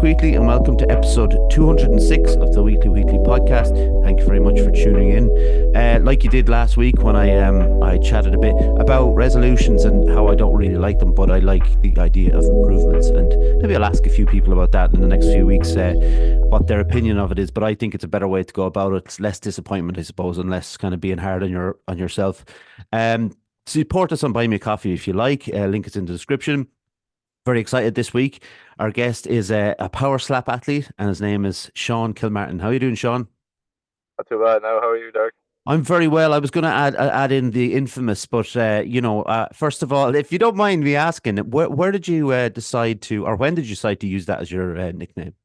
Wheatley, and welcome to episode 206 of the Wheatley podcast. Thank you very much for tuning in. Like you did last week when I chatted a bit about resolutions and how I don't really like them, but I like the idea of improvements. And maybe I'll ask a few people about that in the next few weeks, what their opinion of it is. But I think it's a better way to go about it. It's less disappointment, I suppose, and less kind of being hard on yourself. Support us on Buy Me a Coffee if you like. Link is in the description. Very excited this week. Our guest is a power slap athlete, and his name is Sean Kilmartin. How are you doing, Sean? Not too bad now. How are you, Derek? I'm very well. I was going to add in the infamous, but first of all, if you don't mind me asking, where did you decide to, or when did you decide to use that as your nickname?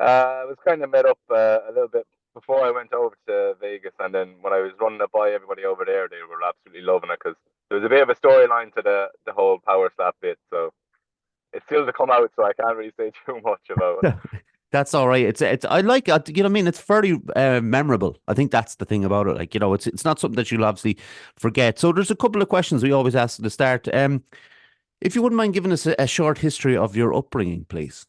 I was kind of met up a little bit before I went over to Vegas, and then when I was running it by everybody over there, they were absolutely loving it because there was a bit of a storyline to the whole power slap bit. So it's still to come out, so I can't really say too much about it. That's all right. It's I like it. You know what I mean? It's very memorable. I think that's the thing about it. Like, it's not something that you'll obviously forget. So there's a couple of questions we always ask at the start. If you wouldn't mind giving us a short history of your upbringing, please.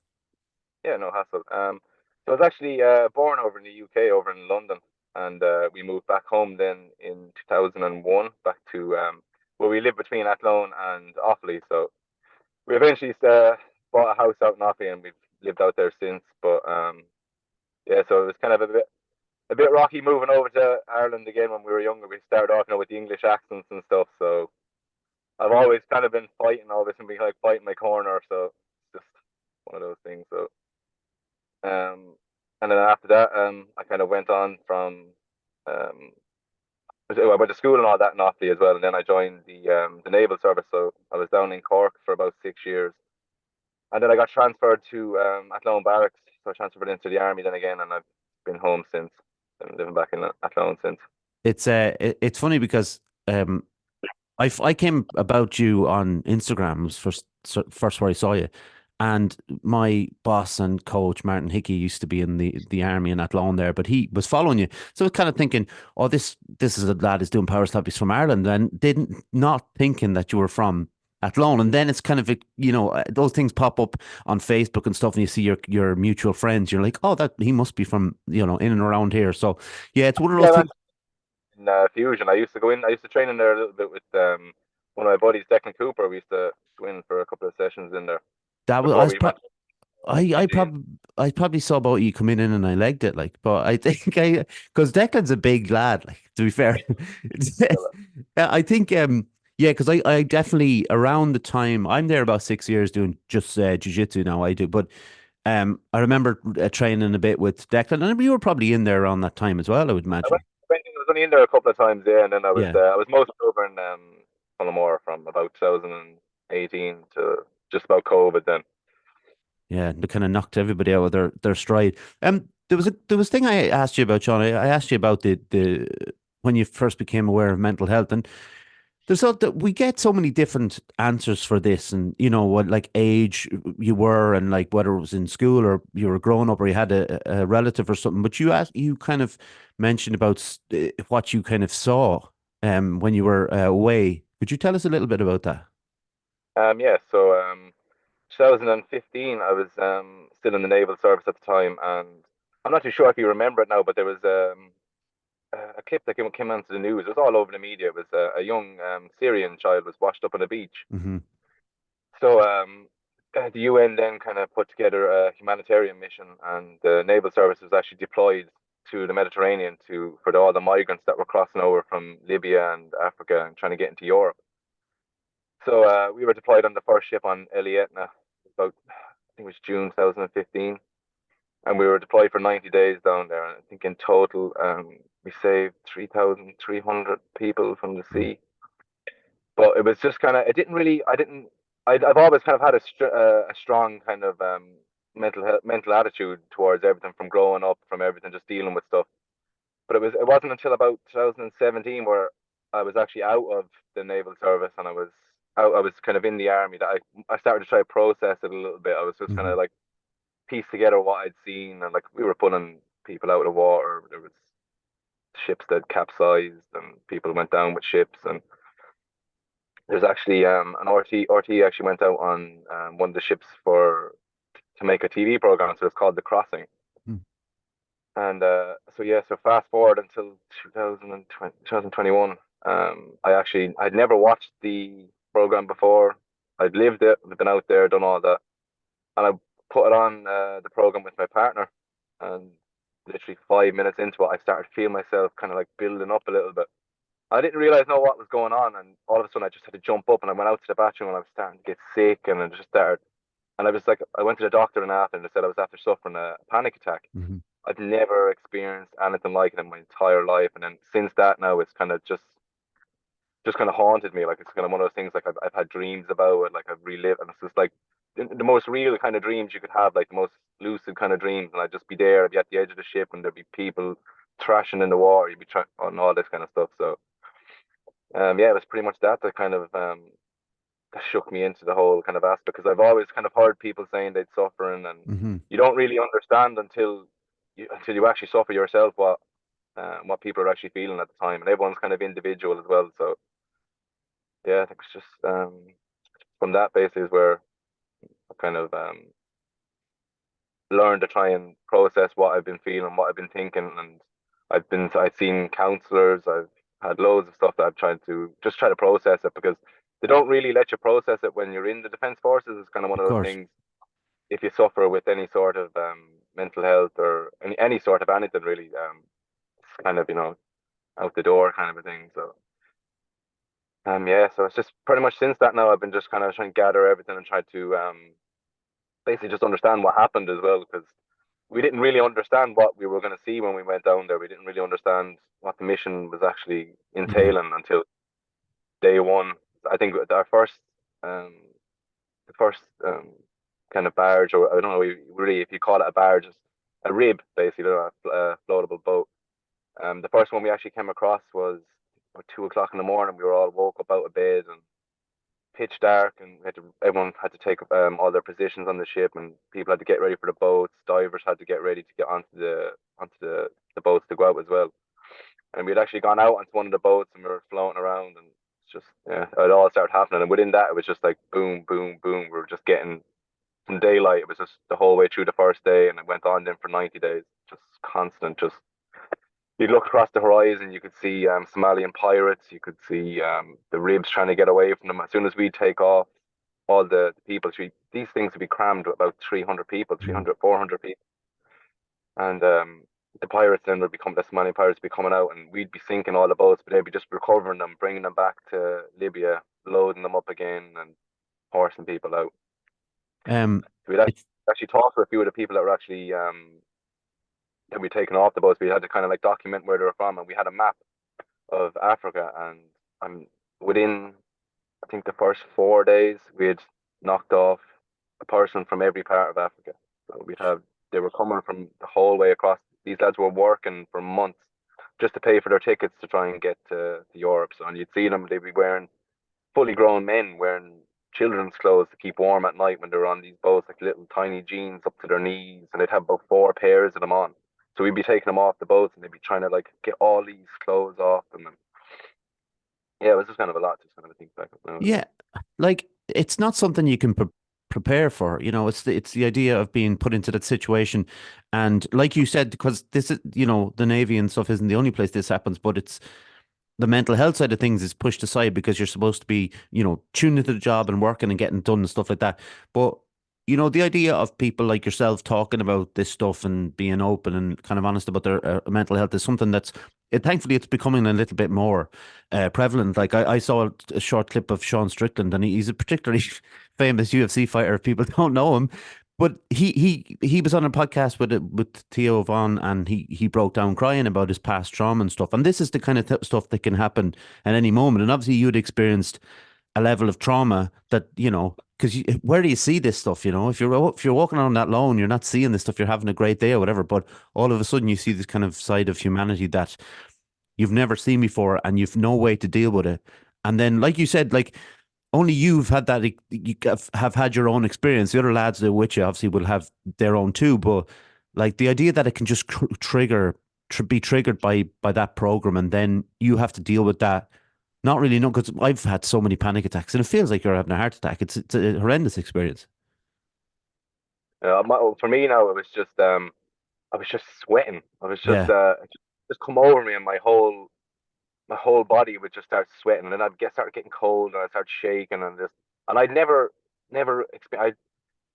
Yeah, no hassle. So I was actually born over in the UK, over in London, and we moved back home then in 2001, back to where we lived between Athlone and Offaly. So we eventually bought a house out in Offaly, and we've lived out there since. But yeah, so it was kind of a bit rocky moving over to Ireland again when we were younger. We started off, with the English accents and stuff. So I've always kind of been fighting all this and being like fighting my corner. So it's just one of those things. So and then after that, I kind of went on from um, I went to school and all that in Offaly as well, and then I joined the naval service. So I was down in Cork for about 6 years, and then I got transferred to Athlone Barracks. So I transferred into the army then again, and I've been home since. Been living back in Athlone since. It's funny because I came about you on Instagram. It was first where I saw you, and my boss and coach Martin Hickey used to be in the army in Athlone there, but he was following you. So I was kind of thinking, oh, this is a lad who's doing power slap. He's from Ireland, and didn't not thinking that you were from Athlone. And then it's kind of those things pop up on Facebook and stuff, and you see your mutual friends. You're like, oh, that he must be from in and around here. So yeah, it's one of those Yeah, things. in Fusion. I used to go in. I used to train in there a little bit with one of my buddies, Declan Cooper. We used to go in for a couple of sessions in there That was I before was we went. I probably saw about you coming in and I legged it like, but I think because Declan's a big lad, like to be fair. I think yeah, because I definitely around the time I'm there about 6 years doing just jiu-jitsu now I do, but I remember training a bit with Declan, and you were probably in there around that time as well, I would I imagine. I was only in there a couple of times, yeah, and then Yeah. I was mostly over in Tullamore from about 2018 to just about COVID then. Yeah, they kind of knocked everybody out of their stride. There was a thing I asked you about, Sean. I asked you about the when you first became aware of mental health, and we get so many different answers for this, and what like age you were, and like whether it was in school or you were growing up or you had a relative or something. But you kind of mentioned about what you kind of saw when you were away. Could you tell us a little bit about that? Yeah, so 2015, I was still in the naval service at the time, and I'm not too sure if you remember it now, but there was a clip that came onto the news. It was all over the media. It was a young Syrian child was washed up on a beach. Hmm. So the UN then kind of put together a humanitarian mission, and the naval service was actually deployed to the Mediterranean for all the migrants that were crossing over from Libya and Africa and trying to get into Europe. So we were deployed on the first ship on Elietna, about I think it was June 2015, and we were deployed for 90 days down there. And I think in total we saved 3,300 people from the sea. But it was just kind of it didn't really I didn't I've always kind of had a strong kind of mental attitude towards everything from growing up, from everything, just dealing with stuff. But it wasn't until about 2017 where I was actually out of the naval service and I was kind of in the army that I started to try to process it a little bit. I was just kind Hmm. of like piece together what I'd seen, and like we were pulling people out of the water. There was ships that capsized and people went down with ships, and there's actually an RT actually went out on one of the ships for to make a TV program. So it's called The Crossing. Mm. And so yeah, so fast forward until 2020, 2021. I'd never watched the program before. I'd lived it, been out there, done all that, and I put it on the program with my partner. And literally 5 minutes into it, I started feeling myself kind of like building up a little bit. I didn't realize what was going on, and all of a sudden I just had to jump up, and I went out to the bathroom, and I was starting to get sick, and I just started. And I was like, I went to the doctor and after, and they said I was after suffering a panic attack. Hmm. I've never experienced anything like it in my entire life, and then since that, now it's kind of just kind of haunted me. Like it's kind of one of those things. Like I've had dreams about it, like I've relived, and it's just like the most real kind of dreams you could have, like the most lucid kind of dreams. And I'd just be there, I'd be at the edge of the ship, and there'd be people thrashing in the water. You'd be trying on all this kind of stuff. So yeah, it was pretty much that kind of that shook me into the whole kind of aspect, because I've always kind of heard people saying they'd suffering, and Hmm. you don't really understand until you actually suffer yourself what people are actually feeling at the time, and everyone's kind of individual as well. So yeah, I think it's just from that basis where I kind of learned to try and process what I've been feeling, what I've been thinking, and I've seen counselors, I've had loads of stuff that I've tried to just try to process it, because they don't really let you process it when you're in the defense forces. It's kind of one Of of those course. things. If you suffer with any sort of mental health or any sort of anything really, it's kind of out the door kind of a thing. So yeah, so it's just pretty much since that now I've been just kind of trying to gather everything and try to basically just understand what happened as well, because we didn't really understand what we were going to see when we went down there. We didn't really understand what the mission was actually Yeah. entailing until day one. I think our um, the first kind of barge, or I don't know really if you call it a barge, it's a rib basically, a floatable boat. The first one we actually came across was about 2 o'clock in the morning. We were all woke up out of bed and pitch dark, and everyone had to take all their positions on the ship, and people had to get ready for the boats. Divers had to get ready to get onto the boats to go out as well. And we had actually gone out onto one of the boats, and we were floating around, and it's just yeah, it all started happening. And within that, it was just like boom, boom, boom. We were just getting from daylight. It was just the whole way through the first day, and it went on then for 90 days, just constant, just you'd look across the horizon, you could see Somalian pirates, you could see the ribs trying to get away from them. As soon as we take off, all the people, these things would be crammed with about 300 people, Mm. 300, 400 people. And the pirates then the Somalian pirates would be coming out, and we'd be sinking all the boats, but they'd be just recovering them, bringing them back to Libya, loading them up again, and horsing people out. Um, So we'd it's actually talked to a few of the people that were actually that we'd taken off the boats. We had to kind of like document where they were from, and we had a map of Africa, and within I think the first 4 days we had knocked off a person from every part of Africa. So they were coming from the whole way across. These lads were working for months just to pay for their tickets to try and get to Europe. So and you'd see them, they'd be wearing fully grown men wearing children's clothes to keep warm at night when they were on these boats, like little tiny jeans up to their knees, and they'd have about 4 pairs of them on. So we'd be taking them off the boats, and they'd be trying to like get all these clothes off them. And yeah, it was just kind of a lot to kind of think back now. yeah, like it's not something you can prepare for. It's the idea of being put into that situation, and like you said, because this is the Navy and stuff isn't the only place this happens, but it's the mental health side of things is pushed aside because you're supposed to be, tuned into the job and working and getting done and stuff like that. But, the idea of people like yourself talking about this stuff and being open and kind of honest about their mental health is something thankfully, it's becoming a little bit more prevalent. Like I saw a short clip of Sean Strickland, and he's a particularly famous UFC fighter. If people don't know him, but he was on a podcast with Theo Vaughn, and he broke down crying about his past trauma and stuff. And this is the kind of stuff that can happen at any moment. And obviously, you'd experienced a level of trauma that because where do you see this stuff? If you're walking around that alone, you're not seeing this stuff. You're having a great day or whatever, but all of a sudden you see this kind of side of humanity that you've never seen before, and you've no way to deal with it. And then, like you said, like only you've had that, you have had your own experience. The other lads that are with you obviously will have their own too, but like the idea that it can just be triggered by that program, and then you have to deal with that. Not really, no, because I've had so many panic attacks, and it feels like you're having a heart attack. It's a horrendous experience. For me now, it was just I was just sweating. I was Yeah. it just come over me, and my whole body would just start sweating, and then I'd get start getting cold, and I'd start shaking, and I'd never experienced.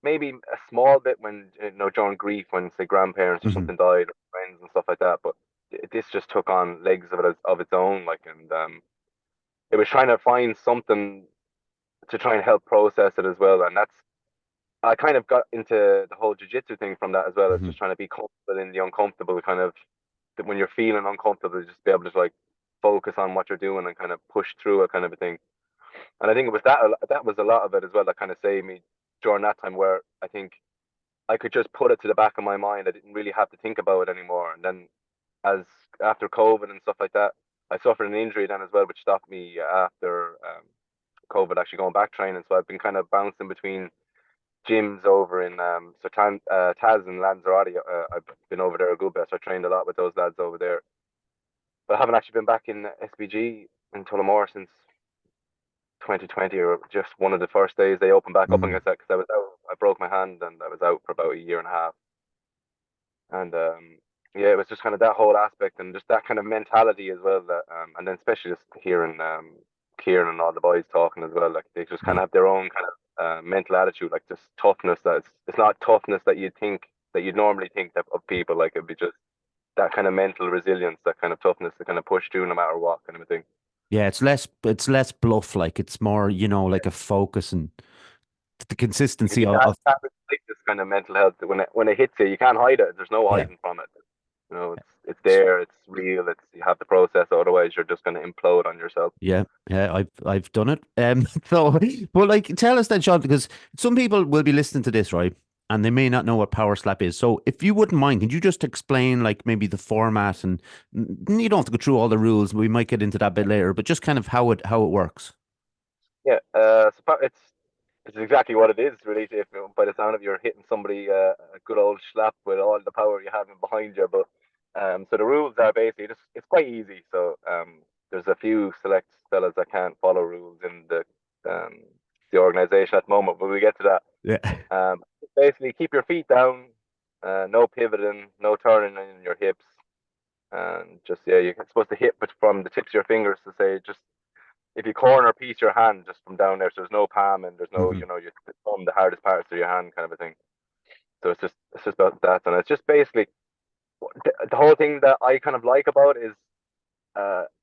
Maybe a small bit when during grief, when say grandparents or Hmm. something died, or friends and stuff like that. But this just took on legs of its own, like, and it was trying to find something to try and help process it as well. And I kind of got into the whole jiu-jitsu thing from that as well, as Hmm. just trying to be comfortable in the uncomfortable, kind of that when you're feeling uncomfortable, just be able to like focus on what you're doing and kind of push through it, kind of a thing. And I think it was that was a lot of it as well that kind of saved me during that time, where I think I could just put it to the back of my mind. I didn't really have to think about it anymore. And then as after COVID and stuff like that, I suffered an injury then as well, which stopped me after COVID actually going back training. So I've been kind of bouncing between gyms over in Taz and Lanzarote. I've been over there a good bit, so I trained a lot with those lads over there. But I haven't actually been back in SBG in Tullamore since 2020, or just one of the first days they opened back up Hmm. against that, because I was out. I broke my hand and I was out for about a year and a half. And yeah, it was just kind of that whole aspect and just that kind of mentality as well. That and then especially just hearing Kieran and all the boys talking as well, like they just kind Yeah. of have their own kind of mental attitude, like just toughness. That it's not toughness that you think that you'd normally think that of people. Like it'd be just that kind of mental resilience, that kind of toughness to kind of push through no matter what, kind of a thing. Yeah, it's less bluff, like it's more, like a focus and the Because consistency you of, can't like this kind of mental health, when it hits you, you can't hide it. There's no yeah. hiding from it. It's there, it's real, it's you have to process it, otherwise you're just gonna implode on yourself. Yeah, yeah, I've done it. So, but like, tell us then, Sean, because some people will be listening to this, right? And they may not know what power slap is. So, if you wouldn't mind, can you just explain, like, maybe the format, and you don't have to go through all the rules. We might get into that a bit later, but just kind of how it works. Yeah, it's exactly what it is, really. If by the sound of you're hitting somebody a good old slap with all the power you have in behind you. But so the rules are basically just it's quite easy. So there's a few select fellas that can't follow rules in the organization at the moment, but we get to that. Yeah. Basically, keep your feet down, no pivoting, no turning in your hips, and just yeah, you're supposed to hit but from the tips of your fingers to say just if you corner piece your hand just from down there, so there's no palm and there's no, Hmm. you thumb, the hardest parts of your hand, kind of a thing. So it's just about that, and it's just basically the whole thing that I kind of like about it is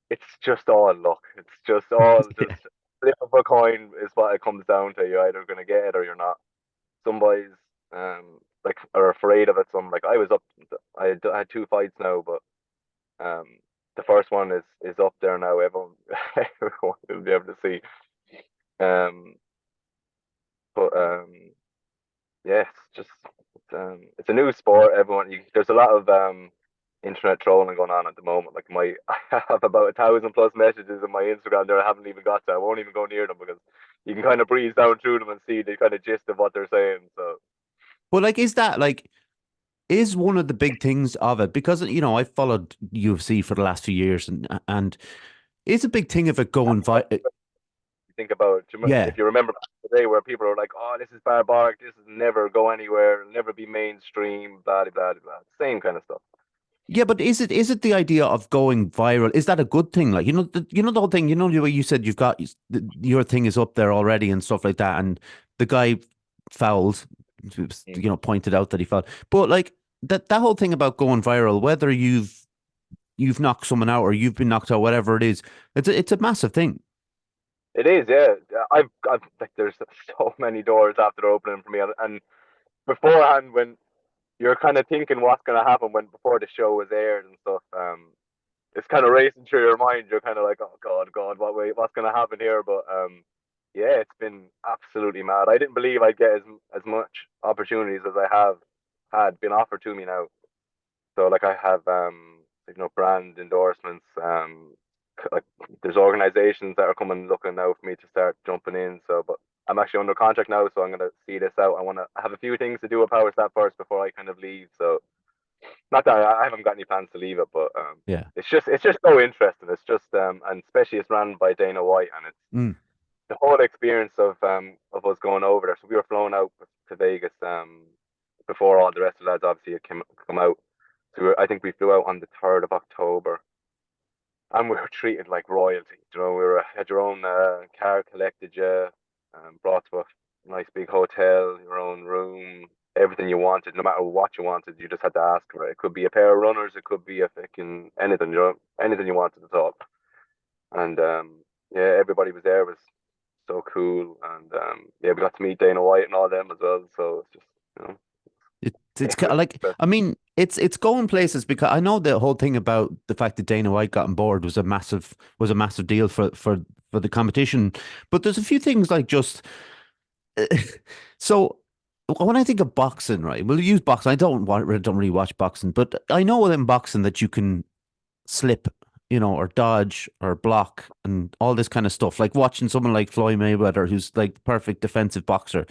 it's just all luck. It's just all just Yeah. flip of a coin is what it comes down to. You're either gonna get it or you're not. Some boys like are afraid of it. Some like I was up. I had two fights now, but um the first one is up there now. Everyone everyone will be able to see. Um, but yeah, it's a new sport. There's a lot of internet trolling going on at the moment. Like I have about 1,000+ messages in my Instagram there I haven't even got to. I won't even go near them because you can kind of breeze down through them and see the kind of gist of what they're saying. So But like, is that like, is one of the big things of it? Because I've followed UFC for the last few years, and is a big thing of it going you think about yeah. if you remember back in the day where people were like, "Oh, this is barbaric. This is never go anywhere. It'll never be mainstream." Blah blah blah blah. Same kind of stuff. Yeah, but is it the idea of going viral? Is that a good thing? Like, the whole thing. The way you said you've got your thing is up there already and stuff like that, and the guy fouled, Mm. pointed out that he fouled. But like that whole thing about going viral, whether you've knocked someone out or you've been knocked out, whatever it is, it's a massive thing. It is, yeah. I've like there's so many doors after opening for me, and beforehand when you're kind of thinking what's gonna happen when before the show was aired and stuff, it's kind of racing through your mind. You're kind of like, oh God, what's gonna happen here? But yeah, it's been absolutely mad. I didn't believe I'd get as much opportunities as I have had been offered to me now. So like I have brand endorsements. Like there's organizations that are coming looking now for me to start jumping in. So, but I'm actually under contract now, so I'm gonna see this out. I want to have a few things to do with Power Snap first before I kind of leave. So not that I haven't got any plans to leave it, but Yeah. it's just so interesting. It's just and especially it's run by Dana White, and it's Mm. the whole experience of us going over there. So we were flown out to Vegas before all the rest of the lads obviously had come out. So I think we flew out on the 3rd of October, and we were treated like royalty. You know, we were had your own car collected you, brought to a nice big hotel, your own room, everything you wanted, no matter what you wanted, you just had to ask for it. It could be a pair of runners, it could be a fucking anything, you know, anything you wanted at all. And yeah, everybody was there. It was so cool, and yeah, we got to meet Dana White and all them as well. So it's just, you know, It's it kind of like, was, I mean, it's going places because I know the whole thing about the fact that Dana White got on board was a massive deal for the competition. But there's a few things like just so when I think of boxing, right? We'll use boxing. Don't really watch boxing, but I know in boxing that you can slip, or dodge or block and all this kind of stuff. Like watching someone like Floyd Mayweather, who's like perfect defensive boxer,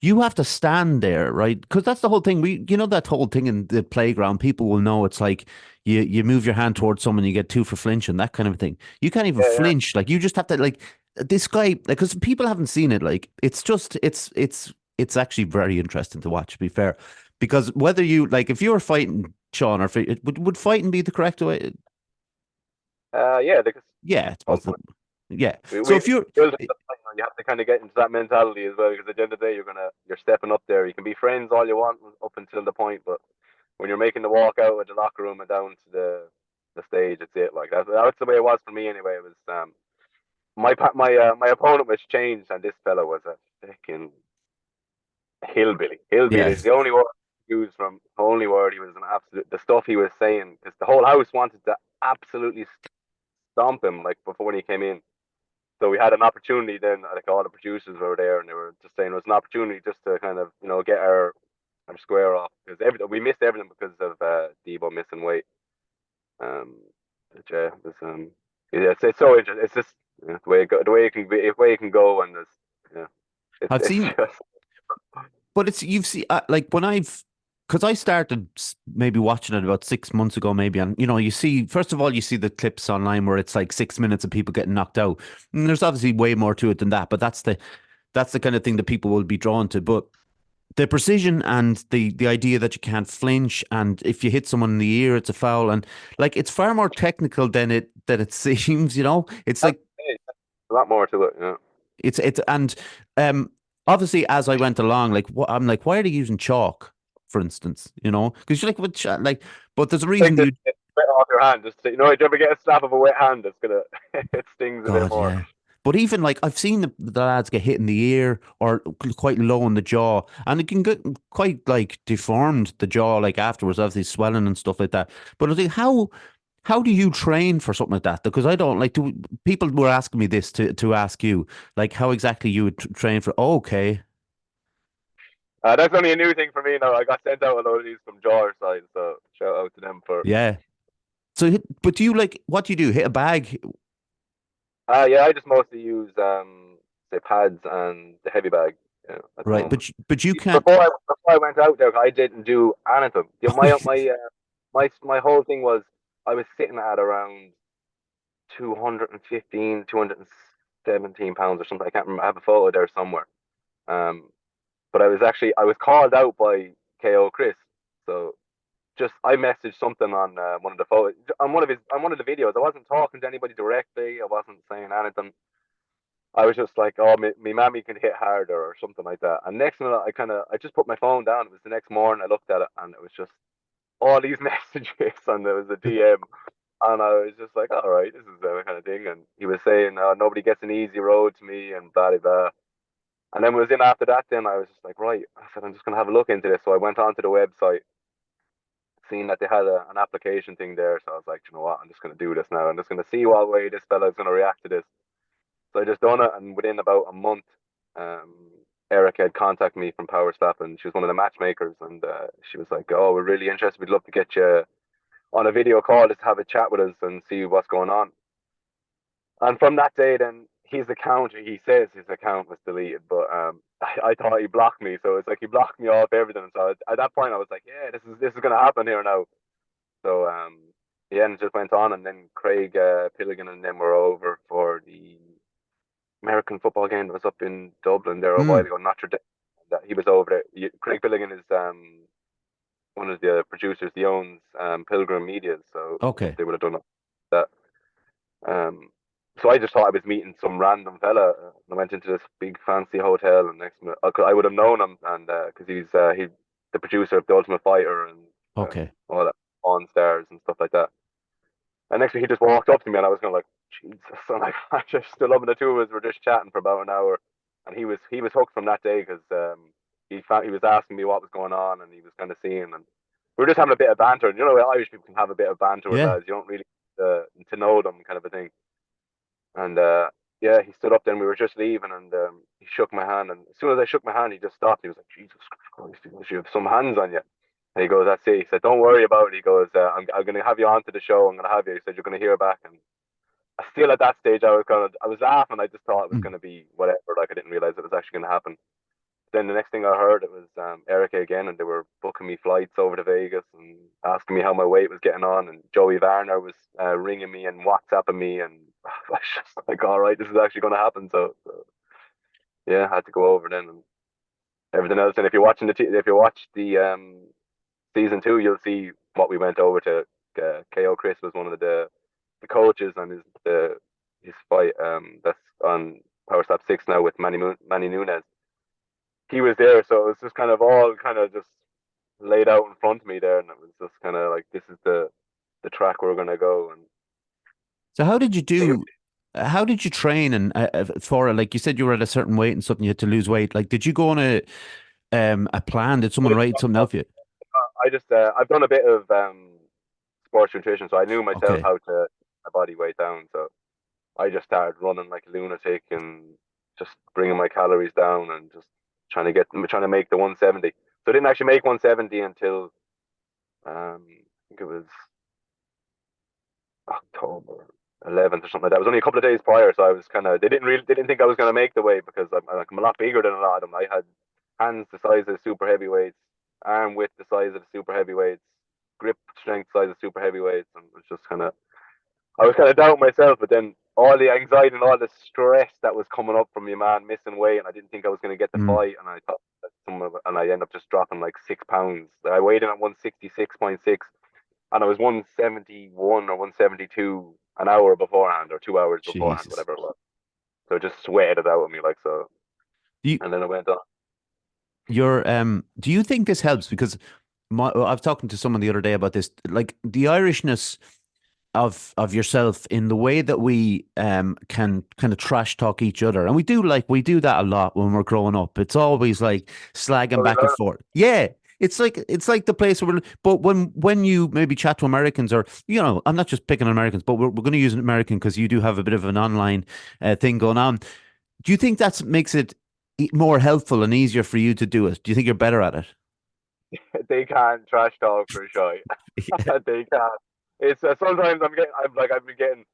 you have to stand there, right? Because that's the whole thing. That whole thing in the playground. People will know it's like you move your hand towards someone, you get two for flinching, that kind of thing. You can't even yeah, yeah. flinch. Like you just have to like this guy. Like because people haven't seen it. Like it's actually very interesting to watch. To be fair, because whether you like if you were fighting Sean or would fighting be the correct way? Yeah, because Yeah, it's supposed to. Yeah. we, So we if you're build it up, you have to kind of get into that mentality as well. Because at the end of the day, you're stepping up there. You can be friends all you want up until the point, but when you're making the walk out of the locker room and down to the stage, it's it. Like that's the way it was for me anyway. It was my opponent was changed, and this fella was a fucking hillbilly. Hillbilly yeah is the only word he used from only word. He was an absolute the stuff he was saying because the whole house wanted to absolutely stomp him like before when he came in. So we had an opportunity then, like all the producers were there, and they were just saying it was an opportunity just to kind of get our square off because we missed everything because of Debo missing weight. Um, but yeah, it's so interesting. It's just the way the way it can go, and yeah, I've it's seen. just But it's you've seen like when because I started maybe watching it about 6 months ago, maybe, and you see first of all you see the clips online where it's like 6 minutes of people getting knocked out, and there's obviously way more to it than that, but that's the kind of thing that people will be drawn to. But the precision and the idea that you can't flinch, and if you hit someone in the ear, it's a foul, and like it's far more technical than it seems. It's like a lot more to it. Yeah. it's and obviously as I went along, like I'm like, why are they using chalk, for instance? Because you're like, like, but there's a reason Take the you. wet off your hand. Just do you ever get a slap of a wet hand? It's gonna it stings a bit God, more. yeah. But even like I've seen the lads get hit in the ear or quite low in the jaw, and it can get quite like deformed the jaw like afterwards, obviously swelling and stuff like that. But I think how do you train for something like that? Because I don't like to. People were asking me this to ask you, like how exactly you would train for. Oh, okay, That's only a new thing for me now. I got sent out a load of these from Jar side, so shout out to them for. yeah. So, but do you like what do you do? Hit a bag, Yeah, I just mostly use say pads and the heavy bag at the right? moment. But you can't. Before I went out there, I didn't do anything. Yeah, my whole thing was I was sitting at around 215, 217 pounds or something. I can't remember. I have a photo there somewhere. Um, but I was called out by KO Chris. So just I messaged something on one of the photos on one of the videos. I wasn't talking to anybody directly. I wasn't saying anything. I was just like, oh, me mammy can hit harder or something like that. And next minute, I just put my phone down. It was the next morning. I looked at it and it was just all these messages and there was a DM. And I was just like, all right, this is the kind of thing. And he was saying, nobody gets an easy road to me and blah, blah, blah. And then was in after that, then I was just like, right. I said, I'm just going to have a look into this. So I went onto the website, seeing that they had an application thing there. So I was like, you know what? I'm just going to do this now. I'm just going to see what way this fella is going to react to this. So I just done it, and within about a month, um, Erica had contacted me from Power Step, and she was one of the matchmakers, and she was like, "Oh, we're really interested. We'd love to get you on a video call just to have a chat with us and see what's going on." And from that day, then he says his account was deleted, but I thought he blocked me, so it's like he blocked me off everything. So at that point, I was like, "Yeah, this is gonna happen here now." So yeah, and it just went on, and then Craig Pilligan and them were over for the American football game that was up in Dublin there a while Hmm. ago, Notre Dame. that he was over there. Craig Billigan is one of the producers. He owns Pilgrim Media, so Okay. they would have done that. Um, so I just thought I was meeting some random fella. I went into this big fancy hotel, and next minute I would have known him, and because he's the producer of The Ultimate Fighter and Okay. all that on stars and stuff like that. And next week he just walked up to me, and I was kind of like, Jesus, and I just stood up, and the two of us were just chatting for about an hour, and he was hooked from that day because he was asking me what was going on, and he was kind of seeing, and we were just having a bit of banter. And you know, Irish people can have a bit of banter with Yeah. lads. You don't really to know them, kind of a thing. And yeah, he stood up then. We were just leaving, and he shook my hand. And as soon as I shook my hand, he just stopped. He was like, Jesus Christ, you have some hands on you. And he goes, that's it. He said, don't worry about it. He goes, I'm going to have you on to the show. I'm going to have you. He said, you're going to hear back. And still at that stage, I was laughing. I just thought it was Mm. going to be whatever. Like, I didn't realize it was actually going to happen. Then the next thing I heard, it was Erica again, and they were booking me flights over to Vegas and asking me how my weight was getting on. And Joey Varner was ringing me and WhatsApping me, and I was just like, all right, this is actually going to happen. So yeah, I had to go over then and everything else. And if you're watching if you watch the season 2, you'll see what we went over to. KO Chris was one of the coaches, and his fight that's on Power Slap 6 now with Manny Nunez. He was there, so it was just kind of all kind of just laid out in front of me there, and it was just kind of like, this is the track we're gonna go. And So how did you they, do? How did you train and for it? Like you said, you were at a certain weight and something you had to lose weight. Like, did you go on a plan? Did someone write something out for you? I just I've done a bit of sports nutrition, so I knew myself Okay. how to my body weight down. So I just started running like a lunatic and just bringing my calories down and just trying to make the 170. So I didn't actually make 170 until I think it was October 11th or something like that. It was only a couple of days prior, so I was kind of they didn't think I was going to make the weight because I'm a lot bigger than a lot of them. I had hands the size of super heavyweights, arm width the size of the super heavyweights, grip strength size of super heavyweights, and it was just kind of I was kind of doubting myself. But then all the anxiety and all the stress that was coming up from me, man, missing weight, and I didn't think I was going to get the Mm, fight, and I thought that and I ended up just dropping like 6 pounds. I weighed in at 166.6, and I was 171 or 172 an hour beforehand or 2 hours beforehand, Jesus. whatever it was. So it just sweated it out with me, like so. You, And then I went on. do you think this helps? Because I was talking to someone the other day about this, like the Irishness of yourself in the way that we can kind of trash talk each other, and we do that a lot when we're growing up. It's always like slagging So we back and learned. forth. Yeah, it's like the place where. But when you maybe chat to Americans, or I'm not just picking on Americans, but we're going to use an American because you do have a bit of an online thing going on. Do you think that makes it more helpful and easier for you to do it? Do you think you're better at it? They can't trash talk for shy. They can't. It's sometimes I've been getting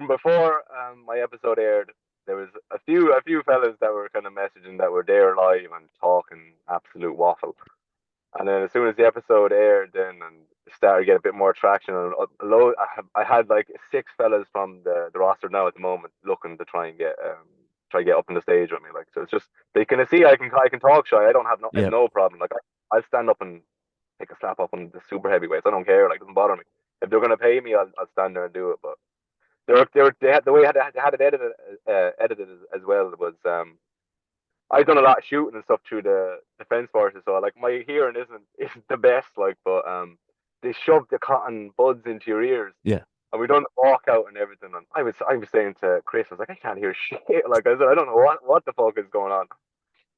before my episode aired. There was a few fellas that were kind of messaging that were there live and talking absolute waffle. And then as soon as the episode aired, then and started to get a bit more traction, and I had like 6 fellas from the roster now at the moment looking to try to get up on the stage with me. Like, so it's just they can see I can talk shy. I don't have Yeah. no problem. Like I'll stand up and take a slap up on the super heavyweights. I don't care. Like, it doesn't bother me. If they're gonna pay me, I'll stand there and do it. But they had the way they had it edited as well was I've done a lot of shooting and stuff through the defense forces, so like my hearing isn't the best, like, but they shoved the cotton buds into your ears, Yeah. and we done the walkout and everything. And I was saying to Chris, I was like, I can't hear shit. Like, I said, I don't know what the fuck is going on.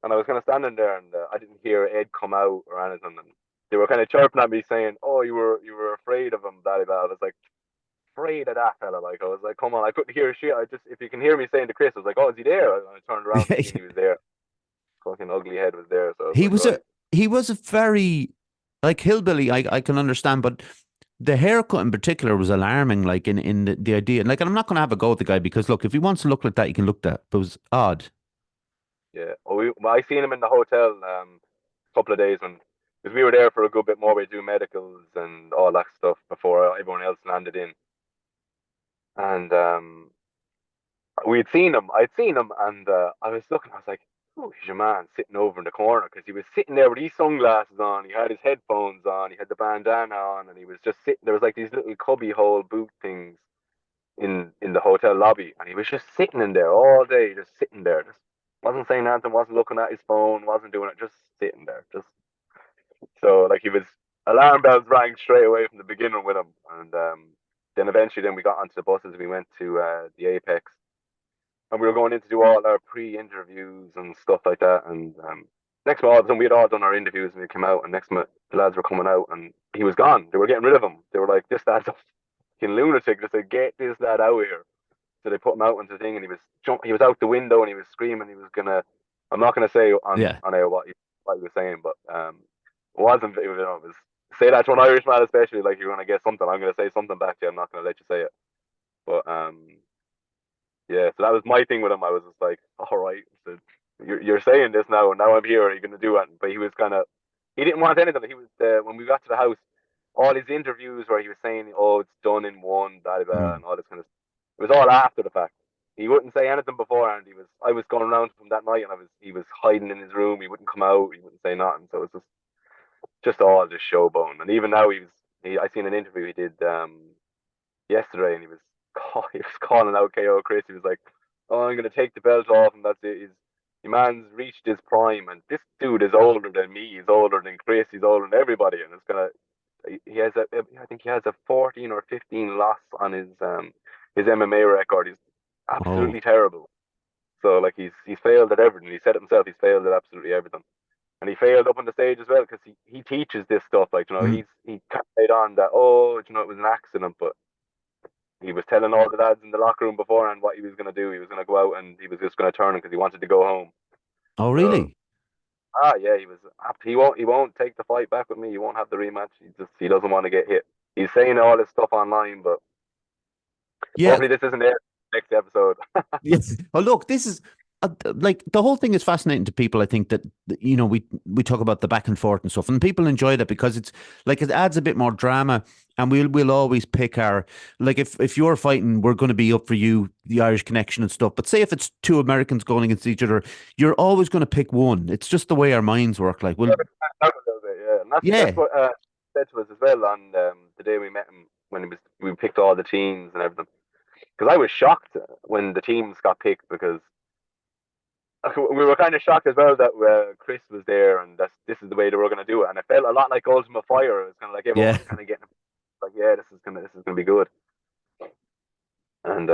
And I was kind of standing there, and I didn't hear Ed come out or anything, and they were kind of chirping at me saying, "Oh, you were afraid of him, blah blah." I was like, afraid of that fella. Like, I was like, come on, I couldn't hear shit. If you can hear me saying to Chris, I was like, oh, is he there? And I turned around and seen he was there. Fucking ugly head was there, so I was He like, was right. a very like hillbilly. I can understand, but the haircut in particular was alarming. Like in the idea, like, and I'm not going to have a go at the guy because look, if he wants to look like that, he can look that. But it was odd. Yeah. Well, I seen him in the hotel a couple of days when because we were there for a good bit more. We do medicals and all that stuff before everyone else landed in, and we'd seen him. I'd seen him, and I was looking. I was like, oh, he's your man sitting over in the corner because he was sitting there with his sunglasses on. He had his headphones on. He had the bandana on, and he was just sitting. There was like these little cubby hole boot things in the hotel lobby, and he was just sitting in there all day, just sitting there, just wasn't saying anything, wasn't looking at his phone, wasn't doing it, just sitting there, just so like he was. Alarm bells rang straight away from the beginning with him, and then eventually, then we got onto the buses. We went to the Apex, and we were going in to do all our pre-interviews and stuff like that. And next month, we had all done our interviews, and we came out. And next month, the lads were coming out, and he was gone. They were getting rid of him. They were like, "This lad's a fucking lunatic." They said, "Get this lad out here." So they put him out into the thing, and he was out the window, and he was screaming. He was gonna. I'm not gonna say on air what he was saying, but it wasn't. It was say that to an Irishman, especially like you're gonna get something. I'm gonna say something back to you. I'm not gonna let you say it. But yeah, so that was my thing with him. I was just like, all right, so you're saying this now, and now I'm here. Are you going to do it? But he was he didn't want anything. He was when we got to the house, all his interviews where he was saying, oh, it's done in one, blah, blah, blah, and all this kind of stuff. It was all after the fact. He wouldn't say anything beforehand. I was going around from that night, and he was hiding in his room. He wouldn't come out. He wouldn't say nothing. So it was just all just showbone. And even now, I seen an interview he did yesterday, and he was he was calling out KO Chris. He was like, "Oh, I'm gonna take the belt off, and that's it. The man's reached his prime, and this dude is older than me. He's older than Chris. He's older than everybody, and it's gonna. He has I think he has a 14 or 15 loss on his MMA record. He's Oh, absolutely terrible. So like he's failed at everything. He said it himself. He's failed at absolutely everything, and he failed up on the stage as well because he teaches this stuff. Like mm. he carried on that it was an accident, but he was telling all the lads in the locker room beforehand what he was going to do. He was going to go out and he was just going to turn because he wanted to go home. Oh, So, really? yeah, he won't take the fight back with me. He won't have the rematch. He doesn't want to get hit. He's saying all this stuff online, but Yeah. hopefully this isn't it next episode. Yes. Oh, look, this is like the whole thing is fascinating to people. I think that we talk about the back and forth and stuff, and people enjoy that because it's like it adds a bit more drama. And we'll always pick our like if you're fighting, we're going to be up for you, the Irish connection and stuff. But say if it's two Americans going against each other, you're always going to pick one. It's just the way our minds work. Like, well, A little bit, yeah. And that's yeah, what he said to us as well on the day we met him when we picked all the teams and everything. Because I was shocked when the teams got picked because we were kind of shocked as well that Chris was there and this is the way they were going to do it. And it felt a lot like Ultimate Fire. It was kind of like everyone yeah, was kind of getting like, yeah, this is gonna be good. And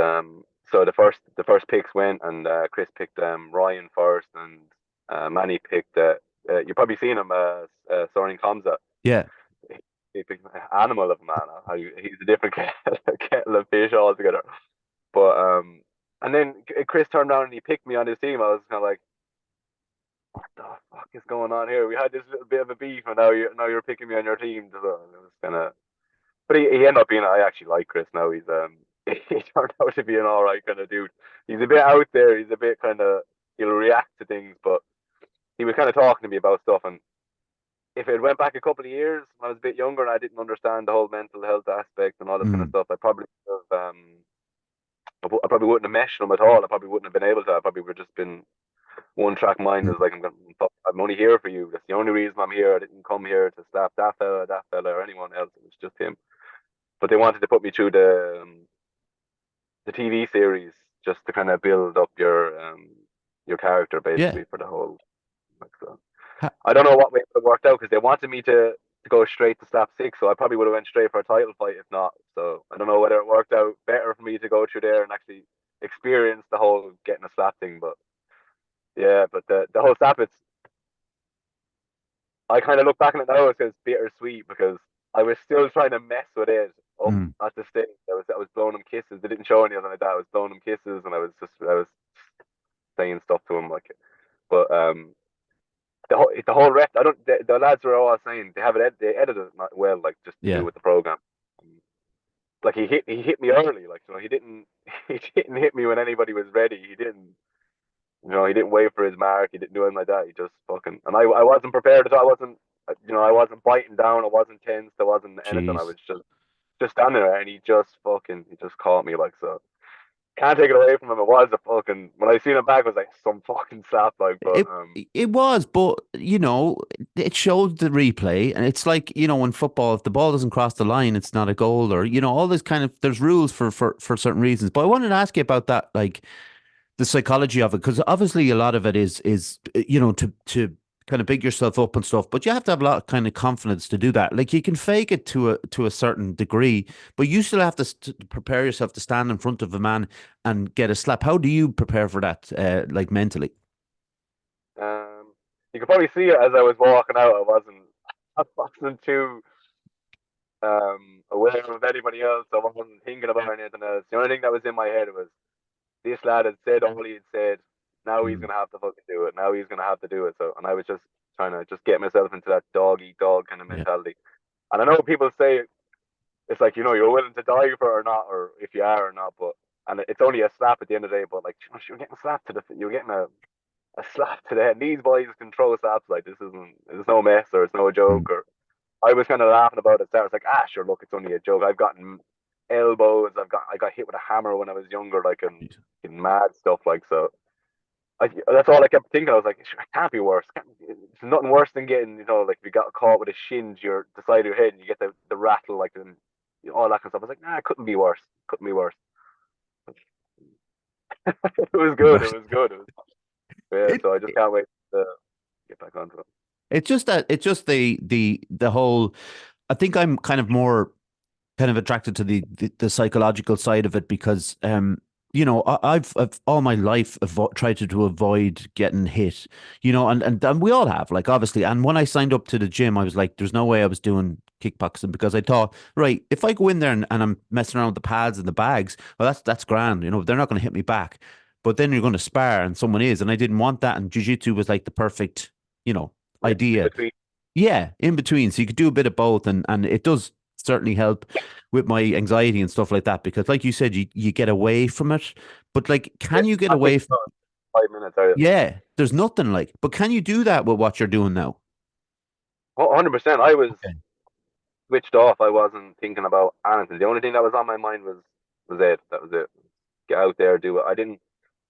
so the first picks went, and Chris picked Ryan first, and Manny picked you probably seen him Soren Kamza. yeah, He picked Animal of a Man. He's a different kettle of fish altogether. But and then Chris turned around and he picked me on his team. I was kind of like, what the fuck is going on here? We had this little bit of a beef, and now you're picking me on your team. So it was kind of, but he ended up being. I actually like Chris now. He's he turned out to be an all right kind of dude. He's a bit out there. He's a bit kind of he'll react to things, but he was kind of talking to me about stuff. And if it went back a couple of years, when I was a bit younger and I didn't understand the whole mental health aspect and all this kind of mm, stuff, I probably wouldn't have meshed them at all. I probably wouldn't have been able to. I probably would have just been one track mind. Is like I'm only here for you. That's the only reason I'm here. I didn't come here to slap that fella, or anyone else. It was just him. But they wanted to put me through the TV series just to kind of build up your character yeah. basically for the whole. Like, so I don't know what way it worked out because they wanted me to go straight to slap six, so I probably would have went straight for a title fight if not. So I don't know whether it worked out better for me to go through there and actually experience the whole getting a slap thing. But yeah, but the whole slap, I kind of look back on it now as bittersweet because I was still trying to mess with it up Mm. at the stage. I was blowing him kisses. They didn't show anything like that. I was blowing him kisses and I was saying stuff to him like, but the whole rest. I don't. The lads were all saying they have it. They edited it not well, like just to do Yeah. with the program. Like he hit me early. Like he didn't he didn't hit me when anybody was ready. He didn't wait for his mark. He didn't do anything like that. He just fucking and I wasn't prepared at all. I wasn't biting down. I wasn't tense. There wasn't anything. I Jeez. was just standing there, and he just caught me like so. can't take it away from him. It was a fucking when I seen him back, it was like some fucking slap, like. But It it was, but it showed the replay, and it's like in football, if the ball doesn't cross the line, it's not a goal, or all this kind of there's rules for certain reasons. But I wanted to ask you about that, like the psychology of it, because obviously a lot of it is to kind of big yourself up and stuff, but you have to have a lot of kind of confidence to do that. Like you can fake it to a certain degree, but you still have to prepare yourself to stand in front of a man and get a slap. How do you prepare for that, like mentally? you could probably see it as I was walking out. I wasn't too aware of anybody else. I wasn't thinking about anything else. The only thing that was in my head was this lad had said all he had said. Now he's Mm. gonna have to fucking do it. Now he's gonna have to do it. So, and I was just trying to just get myself into that dog eat dog kind of Yeah. mentality. And I know people say it's like you're willing to die for it or not, or if you are or not. But and it's only a slap at the end of the day. But like you're getting slapped you're getting a slap to the head. These boys can throw slaps like this isn't. It's no mess or it's no Mm. joke. Or I was kind of laughing about it. So I was like, sure, look, it's only a joke. I've gotten elbows. I got hit with a hammer when I was younger, like in mad stuff. Like so, that's all I kept thinking. I was like, it can't be worse. It's nothing worse than getting, like if you got caught with a shinge, your the side of your head, and you get the rattle, like and all that kind of stuff. I was like, nah, it couldn't be worse. Couldn't be worse. It was good. It Right. was good. Yeah. It, So I just can't wait to get back onto it. it's just the whole. I think I'm kind of more kind of attracted to the psychological side of it because I've all my life tried to avoid getting hit, and we all have, like, obviously. And when I signed up to the gym, I was like, there's no way I was doing kickboxing because I thought, right, if I go in there and I'm messing around with the pads and the bags, well, that's grand, they're not going to hit me back. But then you're going to spar and someone is, and I didn't want that. And jiu-jitsu was like the perfect, In idea. between. Yeah, in between. So you could do a bit of both, and it does certainly help with my anxiety and stuff like that because, like you said, you get away from it. But like, Yeah, can you get not away thinking from? about 5 minutes. Are you? Yeah, there's nothing like. But can you do that with what you're doing now? 100%. I was Okay. switched off. I wasn't thinking about anything. The only thing that was on my mind was it. That was it. Get out there, do it. I didn't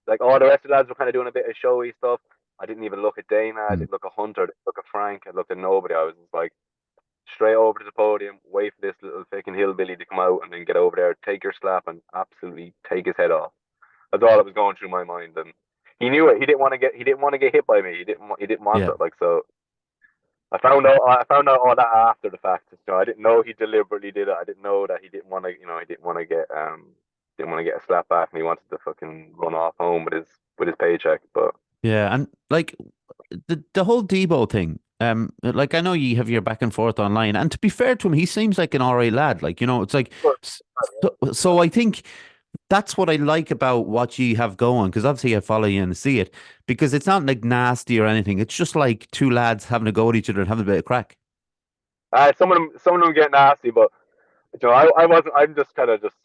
like all the rest of the lads were kind of doing a bit of showy stuff. I didn't even look at Dana. I Mm. didn't look at Hunter. I didn't look at Frank. I looked at nobody. I was just like straight over to the podium, wait for this little fucking hillbilly to come out, and then get over there, take your slap, and absolutely take his head off. That's all that was going through my mind, and he knew it. He didn't want to get. He didn't want to get hit by me. He didn't want Yeah. it. Like so, I found out all that after the fact. I didn't know he deliberately did it. I didn't know that he didn't want to. He didn't want to get a slap back, and he wanted to fucking run off home with his paycheck. But Yeah, and like the whole Debo thing. Like I know you have your back and forth online, and to be fair to him, he seems like an alright lad. Like it's like so I think that's what I like about what you have going, because obviously I follow you and see it, because it's not like nasty or anything. It's just like two lads having a go at each other and having a bit of crack. some of them get nasty, but I wasn't. I'm just kind of just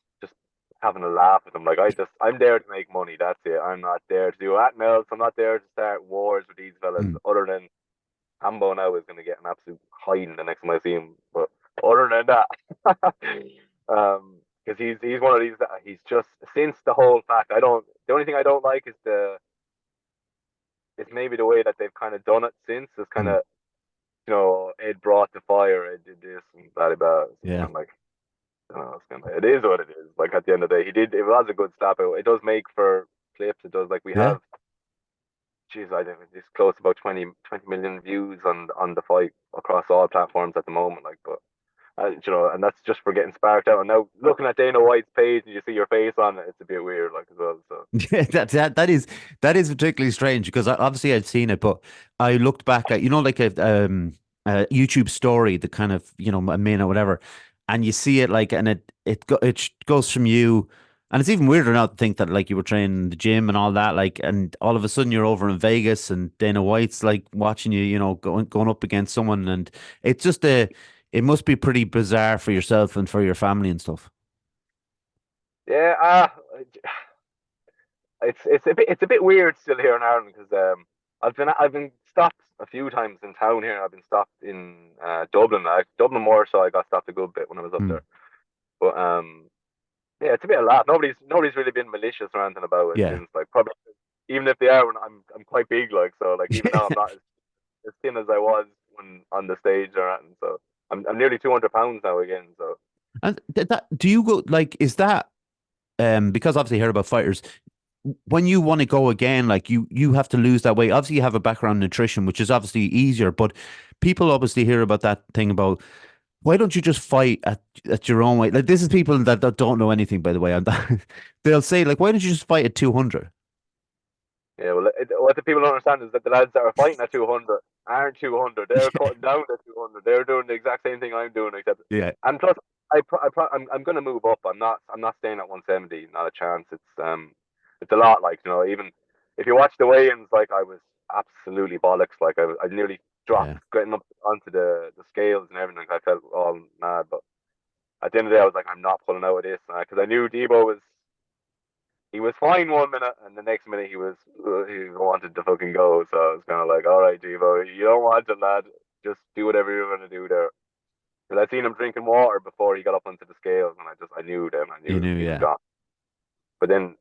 having a laugh with them. Like I'm there to make money. That's it. I'm not there to do anything else. I'm not there to start wars with these fellas. Mm. Other than Hambo now is going to get an absolute hiding the next time I see him. But other than that, because he's one of these that he's just since the whole fact. I don't. The only thing I don't like is it's maybe the way that they've kind of done it since. It's kind Mm. of Ed brought the fire. Ed did this and blah blah blah. It's kind Yeah. of like it's kind of, it is what it is. Like at the end of the day, it was a good slap. It does make for clips. It does like we Yeah. have. Geez, I think it's close to about 20 million views on the fight across all platforms at the moment. Like, but and that's just for getting sparked out. And now looking at Dana White's page and you see your face on it, it's a bit weird, like as well. So Yeah, that is particularly strange because obviously I've seen it, but I looked back at like a YouTube story, the kind of a minute or whatever, and you see it like, and it goes from you, and it's even weirder now to think that like you were training in the gym and all that, like, and all of a sudden you're over in Vegas and Dana White's like watching you, going up against someone, and it's just it must be pretty bizarre for yourself and for your family and stuff. yeah, it's a bit weird still here in Ireland because I've been stopped a few times in town here. I've been stopped in Dublin. Dublin more so. I got stopped a good bit when I was up Hmm. there, but Yeah, it's a bit a lot. Nobody's really been malicious or anything about it Yeah. since. Like probably even if they are, I'm quite big. Like so, like even now I'm not as thin as I was when on the stage or anything. So I'm nearly 200 pounds now again. So And that do you go like is that because obviously I hear about fighters when you want to go again, like you have to lose that weight. Obviously, you have a background in nutrition, which is obviously easier, but people obviously hear about that thing about why don't you just fight at your own weight? Like this is people that don't know anything, by the way. And they'll say like, why don't you just fight at 200? yeah, well, what the people don't understand is that the lads that are fighting at 200 aren't 200. They're cutting down to 200. They're doing the exact same thing I'm doing, except Yeah, and plus I'm going to move up. I'm not staying at 170. Not a chance. It's a lot. Like even if you watch the weigh-ins, like I was absolutely bollocks. Like I nearly dropped yeah, getting up onto the scales and everything. I felt all mad, but at the end of the day, I was like, I'm not pulling out of this because I knew Debo was he was fine 1 minute, and the next minute he wanted to fucking go. So I was kind of like, all right, Devo, you don't want it, lad. Just do whatever you're gonna do there. Because I seen him drinking water before he got up onto the scales, and I knew then, I you knew knew, he was yeah, gone. But then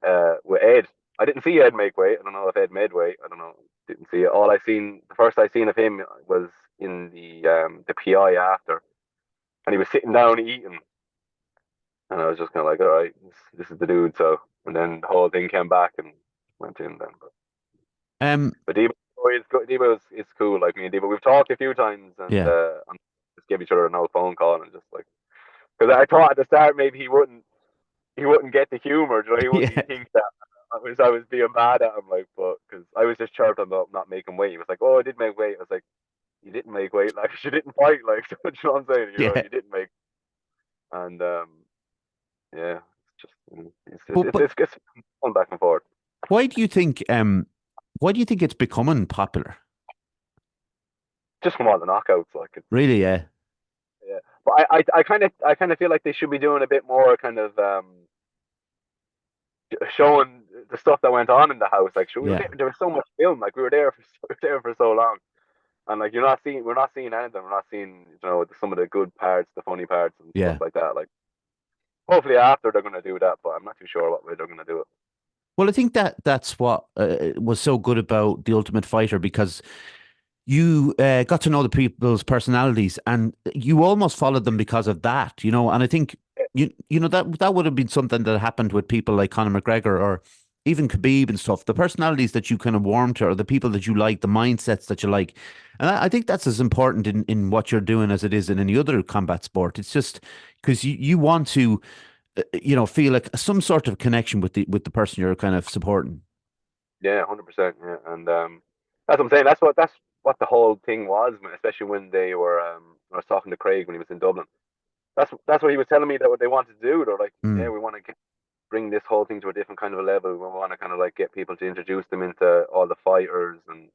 with Ed, I didn't see Ed make weight. I don't know if Ed made weight. I don't know. Didn't see it. The first I seen of him was in the PI after, and he was sitting down eating, and I was just kind of like, all right, this is the dude. So, and then the whole thing came back and went in then. um, But Debo is cool. Like me and Debo, we've talked a few times and yeah, just give each other an old phone call and just like because I thought at the start maybe he wouldn't get the humor. You know, he wouldn't yeah, think that I was being bad at him. Like, but because I was just chirping about not making weight. He was like, "Oh, I did make weight." I was like, "You didn't make weight. Like, you didn't fight. Like, so, you know what I'm saying? yeah. You didn't make." And yeah, it's just But it's going back and forth. why do you think why do you think it's becoming popular? Just from all the knockouts, like it's Really, yeah, yeah. But I kind of feel like they should be doing a bit more kind of showing the stuff that went on in the house. Like, sure, yeah, there was so much film. Like, we were there for we were there for so long, and like we're not seeing anything. We're not seeing some of the good parts, the funny parts, and stuff yeah. like that. Like, hopefully after they're gonna do that, but I'm not too sure what way they're gonna do it. Well, I think that's what was so good about The Ultimate Fighter because you got to know the people's personalities and you almost followed them because of that, you know. And I think that would have been something that happened with people like Conor McGregor or even Khabib and stuff. The personalities that you kind of warm to, or the people that you like, the mindsets that you like, and I think that's as important in what you're doing as it is in any other combat sport. It's just because you want to, feel like some sort of connection with the person you're kind of supporting. Yeah, 100%. Yeah, and that's what I'm saying. That's what the whole thing was, man, especially when they were. I was talking to Craig when he was in Dublin. That's what he was telling me that what they wanted to do. They're like, yeah, Mm, we want to bring this whole thing to a different kind of a level. We want to kind of like get people to introduce them into all the fighters and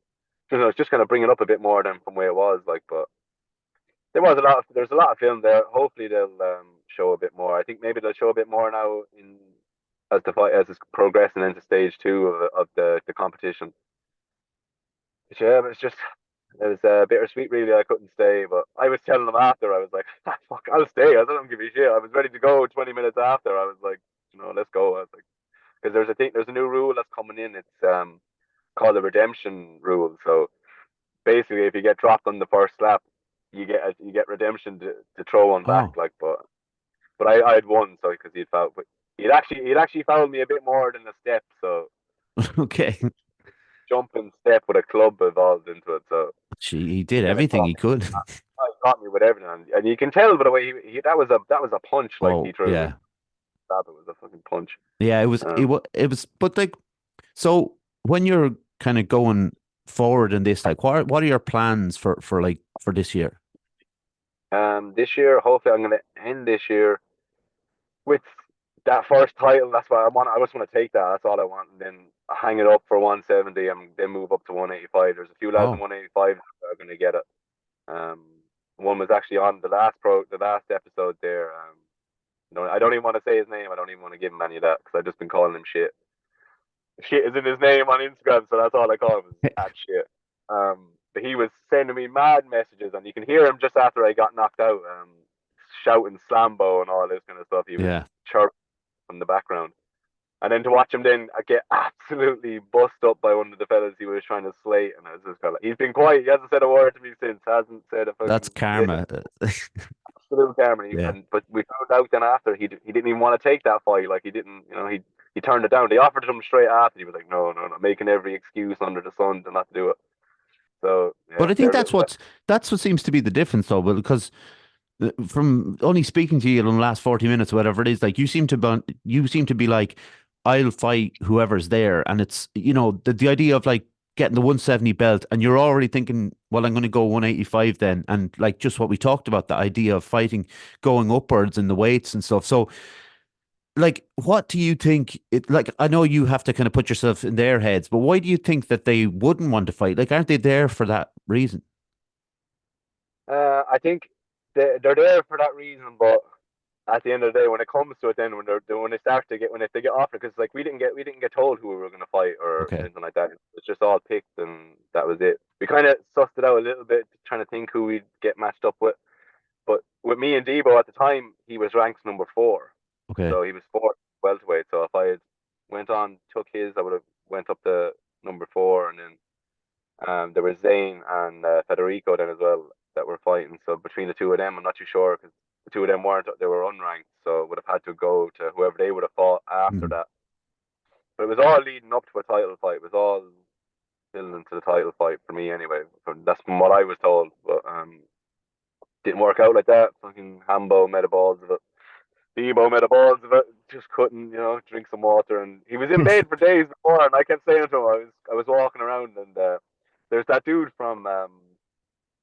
it's just kind of bring it up a bit more than from where it was. Like, but there's a lot of film there. Hopefully they'll show a bit more. I think maybe they'll show a bit more now in as the fight as it's progressing into stage two of the competition. But yeah, but it was bittersweet. Really, I couldn't stay, but I was telling them after. I was like, "Ah, fuck, I'll stay. I don't give a shit." I was ready to go 20 minutes after. I was like, let's go. I was like, because there's a new rule that's coming in. It's called the redemption rule. So basically, if you get dropped on the first slap, you get redemption to throw one back. oh, Like, but I had won, so because he'd fouled, but he'd actually fouled me a bit more than a step. So okay. jumping step with a club evolved into it. So He he did kind of everything he could. caught me with everything, and you can tell by the way he that was a punch like he Oh, threw. It yeah. was a fucking punch. Yeah, Um, it was, but like, so when you're kind of going forward in this, like, what are your plans for like for this year? this year, hopefully, I'm going to end this year with that first title. That's what I want. I just want to take that. That's all I want, and then hang it up for 170, and then move up to 185. There's a few lads in Oh, 185 that are going to get it. Um, one was actually on the last episode there. No, I don't even want to say his name. I don't even want to give him any of that because I've just been calling him shit. Shit is in his name on Instagram, so that's all I call him is at shit. But he was sending me mad messages, and you can hear him just after I got knocked out, shouting Slambo and all this kind of stuff. He was yeah. chirping in the background. And then to watch him then get absolutely bust up by one of the fellas he was trying to slate, and I was just kind of, he's been quiet. He hasn't said a word to me since. Hasn't said a That's fucking karma. absolute camera. Yeah. But we found out then after he didn't even want to take that fight. Like he didn't, he turned it down. They offered him straight after. He was like, no, no, no, making every excuse under the sun to not do it. So But yeah, I think they're a little bit. that's what seems to be the difference, though, because from only speaking to you in the last 40 minutes, whatever it is, like you seem to be like, I'll fight whoever's there, and it's the idea of like getting the 170 belt, and you're already thinking, well, I'm going to go 185 then, and like just what we talked about, the idea of fighting going upwards in the weights and stuff. So like, what do you think it like? I know you have to kind of put yourself in their heads, but why do you think that they wouldn't want to fight? Like, aren't they there for that reason? I think they're there for that reason, but at the end of the day, when it comes to it, then when they start to get when if they get offered, because like we didn't get told who we were going to fight or Okay. anything like that. It was just all picked, and that was it. We kind of sussed it out a little bit, trying to think who we'd get matched up with. But with me and Debo at the time, he was ranked number 4, Okay. so he was fourth welterweight. So if I had went on took his, I would have went up to number 4, and then there was Zane and Federico then as well that were fighting. So between the two of them, I'm not too sure because the two of them they were unranked, so would have had to go to whoever they would have fought after Mhm. that. But it was all leading up to a title fight. It was all building into the title fight for me anyway. That's from what I was told, but didn't work out like that. Fucking Hambo made a balls of it. Debo made a balls of it. Just couldn't, drink some water, and he was in bed for days before. And I kept saying to him, I was walking around, and there's that dude from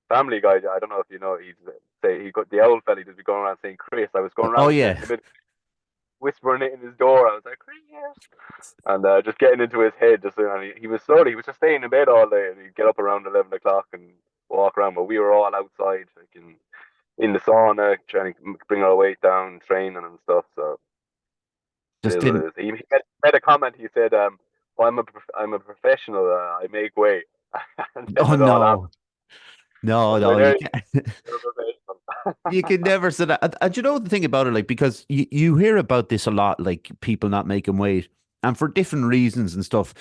Family Guy. I don't know if you know. He got the owl fella. He just be going around saying Chris. I was going Oh around in yeah. the middle, whispering it in his door. I was like Chris, and just getting into his head. And he was slowly. He was just staying in bed all day, and he'd get up around 11 o'clock and walk around. But we were all outside, like in the sauna, trying to bring our weight down, training and stuff. So it Just is what didn't. it is. He made a comment. He said, well, I'm a professional. I make weight, and then Oh it all happened. no. I No, was like, no, there you you can't. go, professional. You can never say that. And you know the thing about it, like, because you hear about this a lot, like people not making weight, and for different reasons and stuff.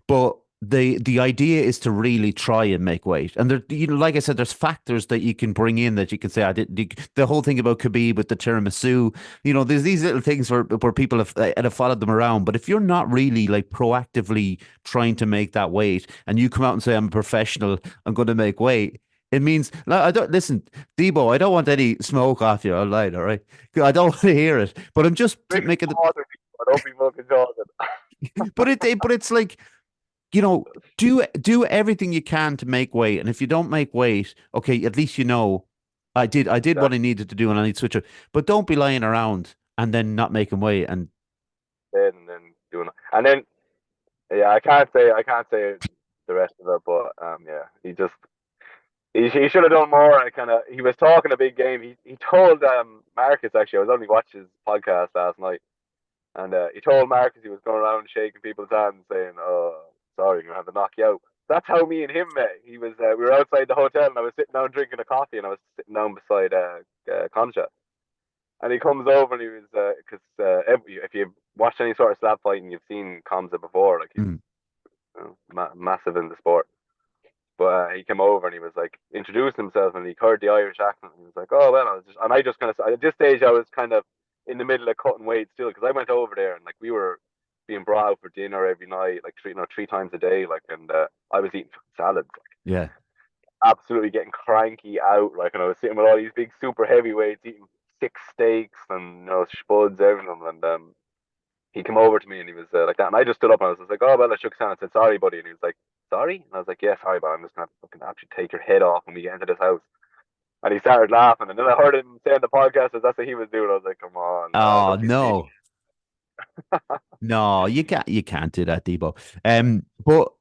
But the idea is to really try and make weight. And there, like I said, there's factors that you can bring in that you can say, I did the whole thing about Khabib with the tiramisu. There's these little things where people have followed them around. But if you're not really like proactively trying to make that weight, and you come out and say, I'm a professional, I'm going to make weight. It means, like, I don't listen. Debo, I don't want any smoke off you online, all right? I don't want to hear it. But I'm just Drink making some water, but don't be fucking talking. but it's like, do everything you can to make weight. And if you don't make weight, okay, at least I did what That's I needed to do and I need to switch it. But don't be lying around and then not making weight. And it, and then doing it. And then yeah, I can't say the rest of it, but yeah, he should have done more. He was talking a big game. He told Marcus, actually, I was only watching his podcast last night, and he told Marcus he was going around shaking people's hands, saying, "Oh, sorry, you're gonna have to knock you out." That's how me and him met. We were outside the hotel, and I was sitting down drinking a coffee, and I was sitting down beside Concha, and he comes over, and he was because if you've watched any sort of slap fighting, you've seen Concha before, like he's mm, massive in the sport. But he came over and he was like introducing himself, and he heard the Irish accent, and he was like, "Oh well," I just kind of at this stage I was kind of in the middle of cutting weight still, because I went over there and like we were being brought out for dinner every night, like three times a day, like, and I was eating salads, like yeah, absolutely getting cranky out, like, and I was sitting with all these big super heavyweights eating 6 steaks and spuds, everything, and he came over to me and he was like that, and I just stood up and I was just like, "Oh well," I shook his hand and said, "Sorry, buddy," and he was like, "Sorry," and I was like, "Yeah, sorry, but I'm just gonna fucking absolutely take your head off when we get into this house." And he started laughing, and then I heard him say on the podcast that that's what he was doing. I was like, "Come on, no, oh don't be silly." no, no, you can't do that, Debo. But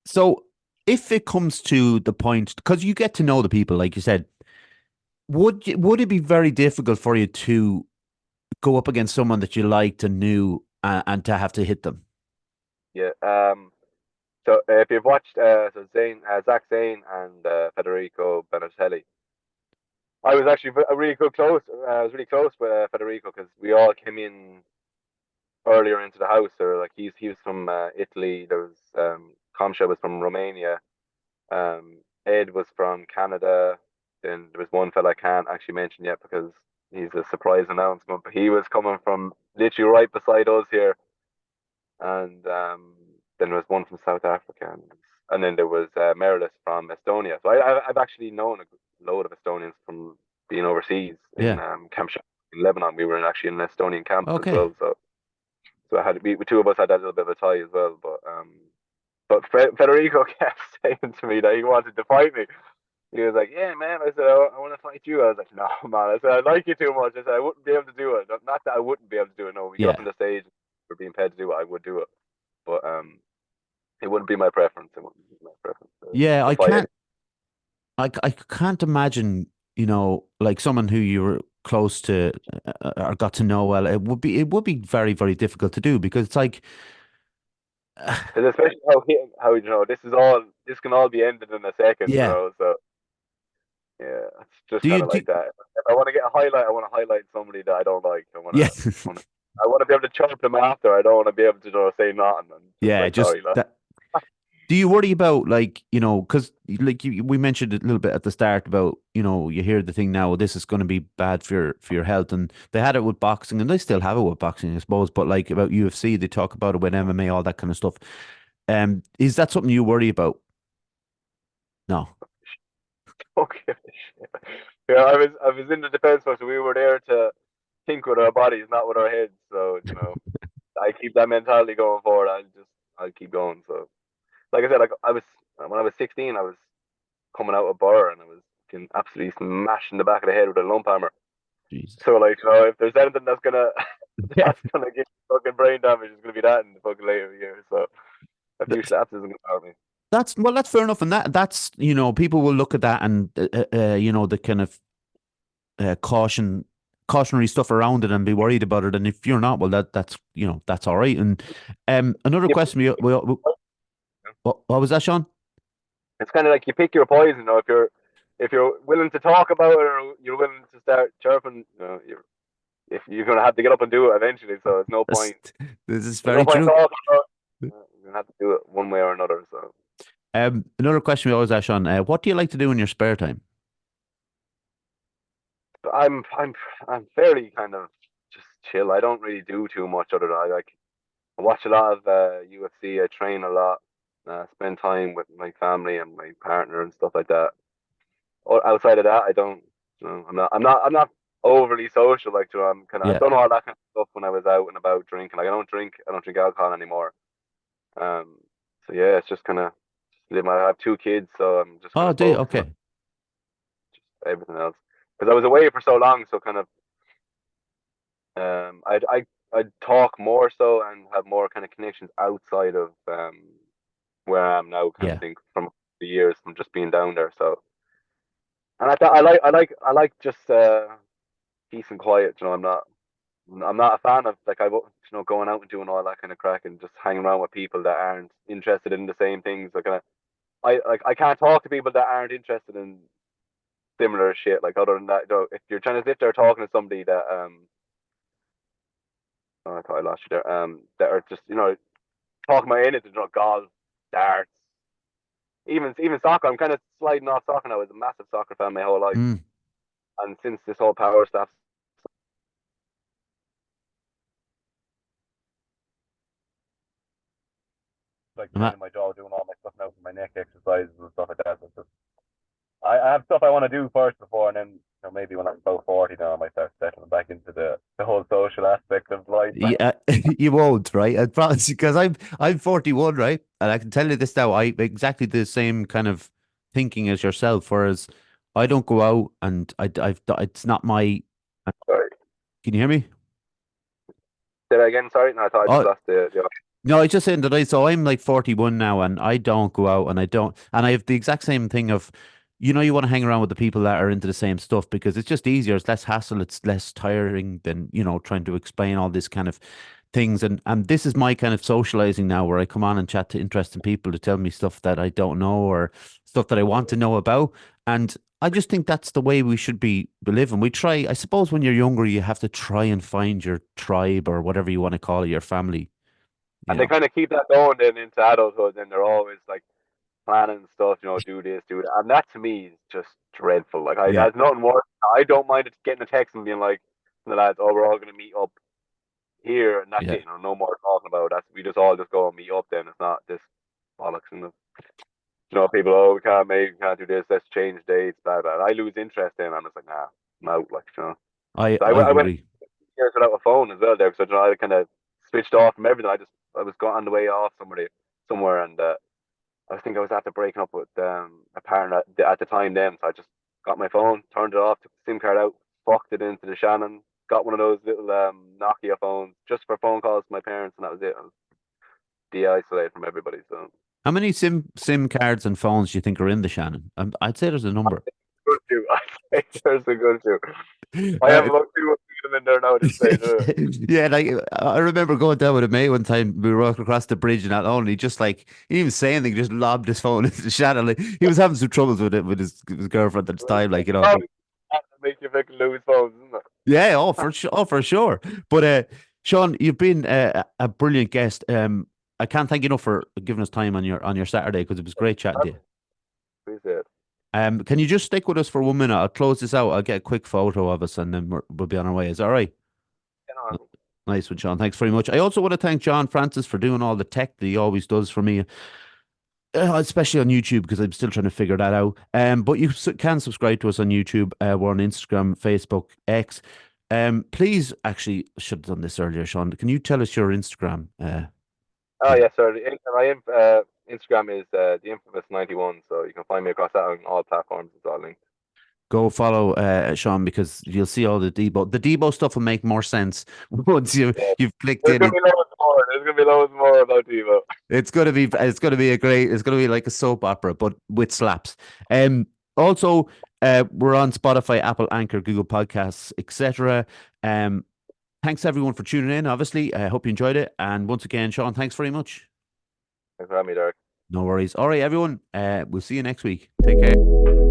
so if it comes to the point, because you get to know the people, like you said, would it be very difficult for you to go up against someone that you liked and knew, and to have to hit them? Yeah. So if you've watched Zach Zane and Federico Benatelli, I was actually really good close. I was really close with Federico because we all came in earlier into the house, or like he was from Italy. There was Kamsha was from Romania. Um, Ed was from Canada. Then there was one fella I can't actually mention yet because he's a surprise announcement. But he was coming from literally right beside us here, and then there was one from South Africa, and then there was Merilis from Estonia. So I've actually known a load of Estonians from being overseas in Yeah. Camp Shan in Lebanon. We were actually in an Estonian camp as Okay. well, so I had we two of us had that little bit of a tie as well. But Federico kept saying to me that he wanted to fight me. He was like, "Yeah, man." I said, I want to fight you." I was like, "No, man." I said, "I like you too much." I said, "I wouldn't be able to do it. Not that I wouldn't be able to do it. No, we get up Yeah. on the stage for being paid to do it, I would do it. But it wouldn't be my preference. It wouldn't be my preference Yeah. to I fight can't. I can't imagine. Like someone who you were close to or got to know well. It would be very very difficult to do because it's like. because especially how this can all be ended in a second. Yeah. So yeah, it's just Do you kind of do? like that. If I want to get a highlight, I want to highlight somebody that I don't like. Yeah. I want to be able to chirp them after. I don't want to be able to say nothing and just Yeah. like Just sorry, lad. that. Do you worry about like because like we mentioned a little bit at the start about you hear the thing now this is going to be bad for your health and they had it with boxing and they still have it with boxing I suppose but like about UFC they talk about it with MMA all that kind of stuff. Is that something you worry about? No. Okay. Yeah, I was in the defense force. So we were there to think with our bodies, not with our heads. So I keep that mentality going forward. I'll keep going. So like I said, like I was when I was 16, I was coming out of bar and I was getting absolutely smashed in the back of the head with a lump hammer. Jesus. So like, if there's anything that's gonna Yeah. that's gonna give fucking brain damage, it's gonna be that in the fucking later years. So a few slaps isn't gonna hurt me. That's fair enough and that's people will look at that and the kind of cautionary stuff around it and be worried about it. And if you're not, well, that's all right. And another Yeah, question what was that, Sean? it's kind of like you pick your poison. If you're willing to talk about it or you're willing to start chirping, if you're gonna have to get up and do it eventually. So there's no This, point. this is There's no very point true. talking about it. You're gonna have to do it one way or another. So Another question we always ask, Sean, what do you like to do in your spare time? but I'm fairly kind of just chill. I don't really do too much other than I watch a lot of UFC. I train a lot. Spend time with my family and my partner and stuff like that. Or outside of that, I don't. I'm not overly social. Like, I've Yeah. done all that kind of stuff when I was out and about drinking. Like, I don't drink alcohol anymore. Um, so yeah, it's just kind of live I have two kids, so I'm just kind Oh, of do you? focusing on Okay. everything else. Because I was away for so long, so kind of I'd talk more so and have more kind of connections outside of where I am now, kind of Yeah. thing from the years from just being down there. So, and I thought I like just peace and quiet. I'm not a fan of like going out and doing all that kind of crack and just hanging around with people that aren't interested in the same things. I can't talk to people that aren't interested in similar shit. Like other than that, if you're trying to sit there talking to somebody that oh, I thought I lost you there. That are just talking about anything, golf, darts, even soccer. I'm kind of sliding off soccer now. I was a massive soccer fan my whole life, Mm. and since this whole power stuff, like And that- grinding my jaw, doing all my stuff now for my neck exercises and stuff like that. So it's just, I have stuff I want to do first before, and then maybe when I'm about 40 now, I might start settling back into the whole social aspect of life. Yeah, you won't, right? I promise because I'm 41, right? And I can tell you this now, I exactly the same kind of thinking as yourself. Whereas I don't go out and it's not my. Sorry. Can you hear me? Say that again. Sorry, no, I thought I just Oh, lost the. no, I just saying that so I'm like 41 now and I don't go out and I have the exact same thing of, you want to hang around with the people that are into the same stuff because it's just easier, it's less hassle, it's less tiring than, trying to explain all this kind of things. And this is my kind of socializing now where I come on and chat to interesting people to tell me stuff that I don't know or stuff that I want to know about. And I just think that's the way we should be living. We try, I suppose, when you're younger, you have to try and find your tribe or whatever you want to call it, your family. You And they know. kind of keep that going then into adulthood, and they're always like planning stuff, do this, do that. And that to me is just dreadful. Like, Yeah. there's nothing worse. I don't mind it getting a text and being like, the lads, oh, we're all going to meet up here, and that's Yeah. it. No more talking about it. We just all just go and meet up then. It's not this bollocks. And, people, oh, we can't do this, let's change dates, blah, blah. I lose. Then I'm just like, nah, I'm out. Like. So I I went agree. years without a phone as well there, because I kind of switched off from everything. I was got on the way off somewhere, and I think I was after breaking up with a partner at the time then, so I just got my phone, turned it off, took the SIM card out, fucked it into the Shannon, got one of those little Nokia phones just for phone calls to my parents, and that was it. I was de-isolated from everybody. So How many SIM cards and phones do you think are in the Shannon? I'd say there's a number. good too. I think there's a good too. I have Uh, about two of them in there now at this stage. yeah, like I remember going down with a mate one time. We were walking across the bridge, and not only just like he didn't even say anything, just lobbed his phone into the Shannon. Like, he was having some troubles with it with his girlfriend at the time, like But That make you fucking lose phones, isn't it? yeah, for sure. But Sean, you've been a brilliant guest. I can't thank you enough for giving us time on your Saturday because it was great chatting to you. Appreciate it. Can you just stick with us for 1 minute? I'll close this out. I'll get a quick photo of us, and then we'll be on our way. Is that all right? Nice one, Sean. Thanks very much. I also want to thank John Francis for doing all the tech that he always does for me, especially on YouTube because I'm still trying to figure that out. But you can subscribe to us on YouTube. We're on Instagram, Facebook, X. Please, actually, should have done this earlier, Sean. Can you tell us your Instagram? Oh yes, sir. My Instagram is the infamous 91, so you can find me across that on all platforms. It's all linked. Go follow Sean because you'll see all the Debo. The Debo stuff will make more sense once Yeah. you've clicked There's in. gonna be loads more. There's gonna be loads more about Devo. It's gonna be a great. It's gonna be like a soap opera, but with slaps. Also, we're on Spotify, Apple, Anchor, Google Podcasts, etc. Thanks everyone for tuning in. Obviously, I hope you enjoyed it. And once again, Sean, thanks very much. Thanks for having me, Derek. No worries. All right, everyone. We'll see you next week. Take care.